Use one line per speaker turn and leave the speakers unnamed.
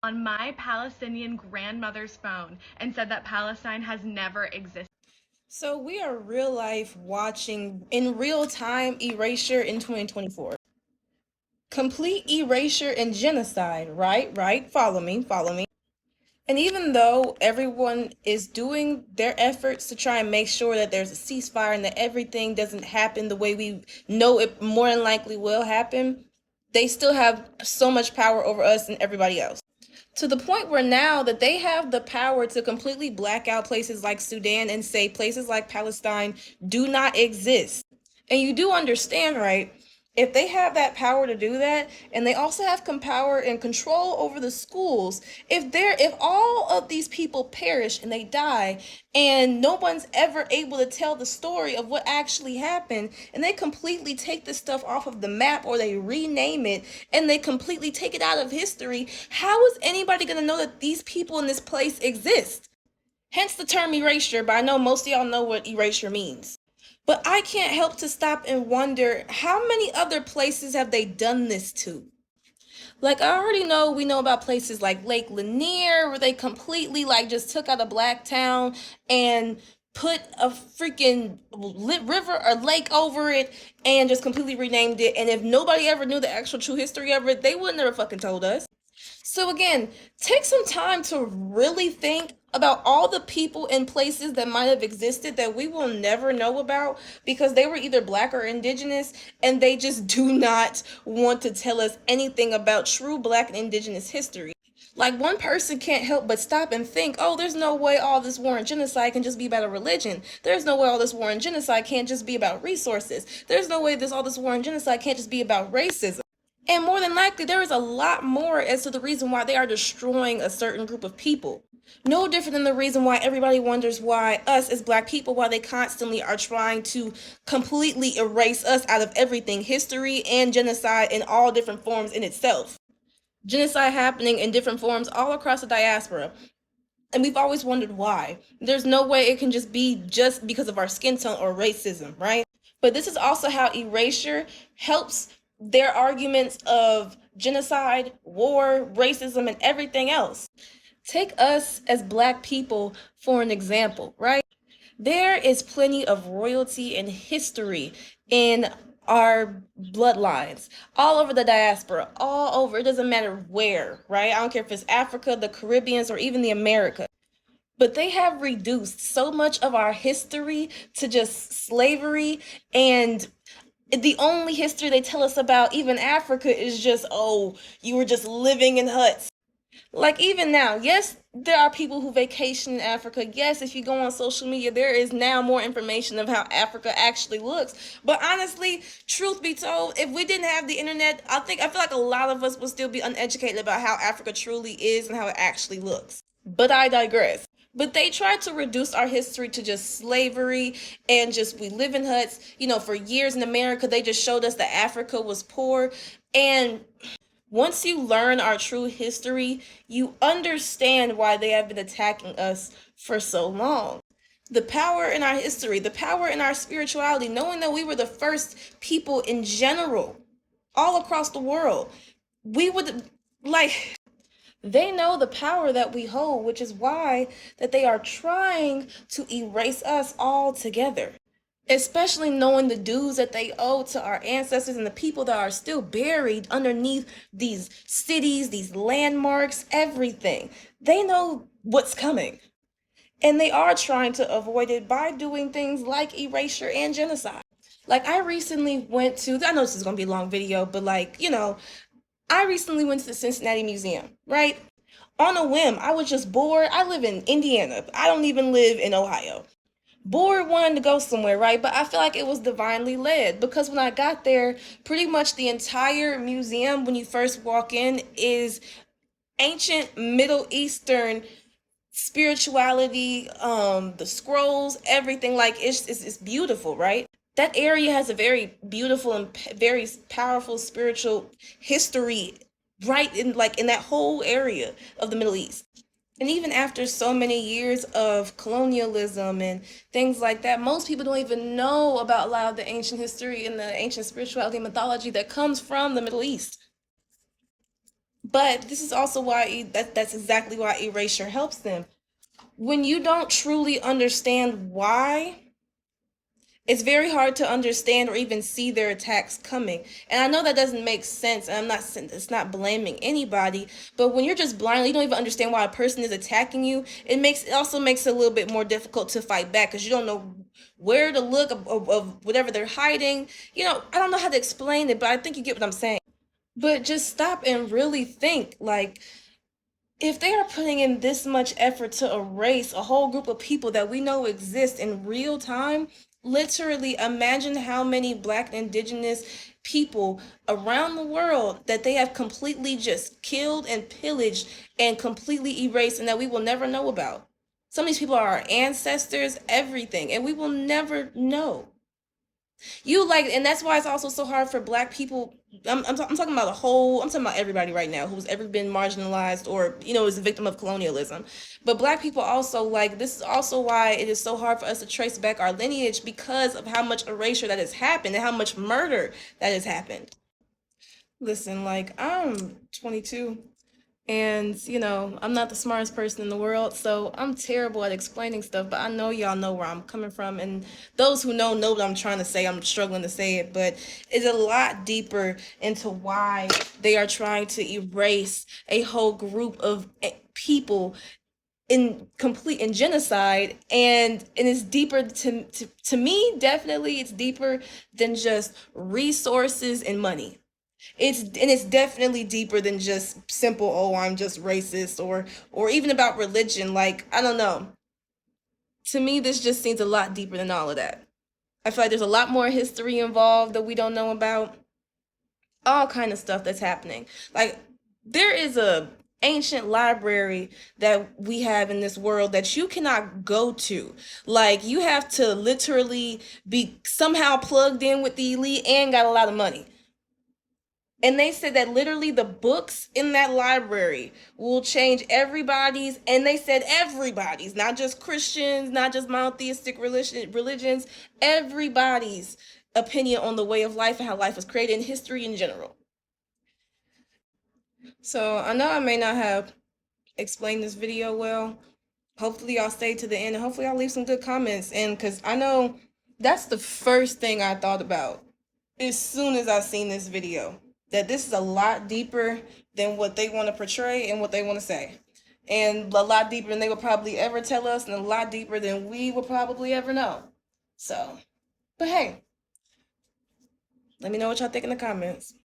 on my Palestinian grandmother's phone and said that Palestine has never existed.
So we are real life watching in real time erasure in 2024. Complete erasure and genocide, right? Right? Follow me, follow me. And even though everyone is doing their efforts to try and make sure that there's a ceasefire and that everything doesn't happen the way we know it more than likely will happen, they still have so much power over us and everybody else. To the point where now that they have the power to completely black out places like Sudan and say places like Palestine do not exist. And you do understand, right? If they have that power to do that, and they also have power and control over the schools, if all of these people perish and they die, and no one's ever able to tell the story of what actually happened, and they completely take this stuff off of the map or they rename it and they completely take it out of history, how is anybody going to know that these people in this place exist? Hence the term erasure, but I know most of y'all know what erasure means. But I can't help to stop and wonder, how many other places have they done this to? Like, I already know, we know about places like Lake Lanier where they completely like just took out a black town and put a freaking river or lake over it and just completely renamed it. And if nobody ever knew the actual true history of it, they would never fucking told us. So again, take some time to really think about all the people and places that might have existed that we will never know about because they were either black or indigenous, and they just do not want to tell us anything about true black and indigenous history. Like, one person can't help but stop and think, oh, there's no way all this war and genocide can just be about a religion. There's no way all this war and genocide can't just be about resources. There's no way all this war and genocide can't just be about racism. And more than likely, there is a lot more as to the reason why they are destroying a certain group of people. No different than the reason why everybody wonders why us as black people, why they constantly are trying to completely erase us out of everything, history and genocide in all different forms in itself. Genocide happening in different forms all across the diaspora. And we've always wondered why. There's no way it can just be just because of our skin tone or racism, right? But this is also how erasure helps their arguments of genocide, war, racism, and everything else. Take us as black people for an example, right? There is plenty of royalty and history in our bloodlines all over the diaspora, all over. It doesn't matter where, right? I don't care if it's Africa, the Caribbeans, or even the Americas. But they have reduced so much of our history to just slavery, and the only history they tell us about even Africa is just, oh, you were just living in huts. Like, even now, yes, there are people who vacation in Africa. Yes, if you go on social media, there is now more information of how Africa actually looks. But honestly, truth be told, if we didn't have the internet, I feel like a lot of us would still be uneducated about how Africa truly is and how it actually looks. But I digress. But they tried to reduce our history to just slavery and just we live in huts. For years in America, they just showed us that Africa was poor. And once you learn our true history, you understand why they have been attacking us for so long. The power in our history, the power in our spirituality, knowing that we were the first people in general, all across the world, we would, like, they know the power that we hold, which is why that they are trying to erase us all together. Especially knowing the dues that they owe to our ancestors and the people that are still buried underneath these cities, these landmarks, everything. They know what's coming. And they are trying to avoid it by doing things like erasure and genocide. Like, I recently went to, I know this is going to be a long video, but I recently went to the Cincinnati Museum, right? On a whim, I was just bored. I live in Indiana. I don't even live in Ohio. Bored, wanting to go somewhere, right? But I feel like it was divinely led because when I got there, pretty much the entire museum, when you first walk in, is ancient Middle Eastern spirituality, the scrolls, everything. Like, it's beautiful, right? That area has a very beautiful and very powerful spiritual history, right in that whole area of the Middle East. And even after so many years of colonialism and things like that, most people don't even know about a lot of the ancient history and the ancient spirituality and mythology that comes from the Middle East. But this is also why that's exactly why erasure helps them. When you don't truly understand why, it's very hard to understand or even see their attacks coming. And I know that doesn't make sense, and it's not blaming anybody, but when you're just blindly, you don't even understand why a person is attacking you, it also makes it a little bit more difficult to fight back because you don't know where to look of whatever they're hiding. I don't know how to explain it, but I think you get what I'm saying. But just stop and really think, like, if they are putting in this much effort to erase a whole group of people that we know exist in real time, literally imagine how many Black and Indigenous people around the world that they have completely just killed and pillaged and completely erased and that we will never know about. Some of these people are our ancestors, everything, and we will never know. And that's why it's also so hard for Black people. I'm talking about I'm talking about everybody right now who's ever been marginalized or is a victim of colonialism. But Black people also, like, this is also why it is so hard for us to trace back our lineage, because of how much erasure that has happened and how much murder that has happened. Listen, like, I'm 22, and I'm not the smartest person in the world, so I'm terrible at explaining stuff, but I know y'all know where I'm coming from, and those who know what I'm trying to say. I'm struggling to say it, but it's a lot deeper into why they are trying to erase a whole group of people in genocide, and it's deeper to me. Definitely it's deeper than just resources and money. It's definitely deeper than just simple, oh, I'm just racist, or even about religion. Like, I don't know. To me, this just seems a lot deeper than all of that. I feel like there's a lot more history involved that we don't know about. All kind of stuff that's happening. Like, there is a ancient library that we have in this world that you cannot go to. Like, you have to literally be somehow plugged in with the elite and got a lot of money. And they said that literally the books in that library will change everybody's, and they said everybody's, not just Christians, not just monotheistic religions, everybody's opinion on the way of life and how life was created in history in general. So I know I may not have explained this video well. Hopefully y'all stay to the end, and hopefully I'll leave some good comments. And because I know that's the first thing I thought about as soon as I seen this video, that this is a lot deeper than what they want to portray and what they want to say, and a lot deeper than they will probably ever tell us, and a lot deeper than we will probably ever know. So, but hey, let me know what y'all think in the comments.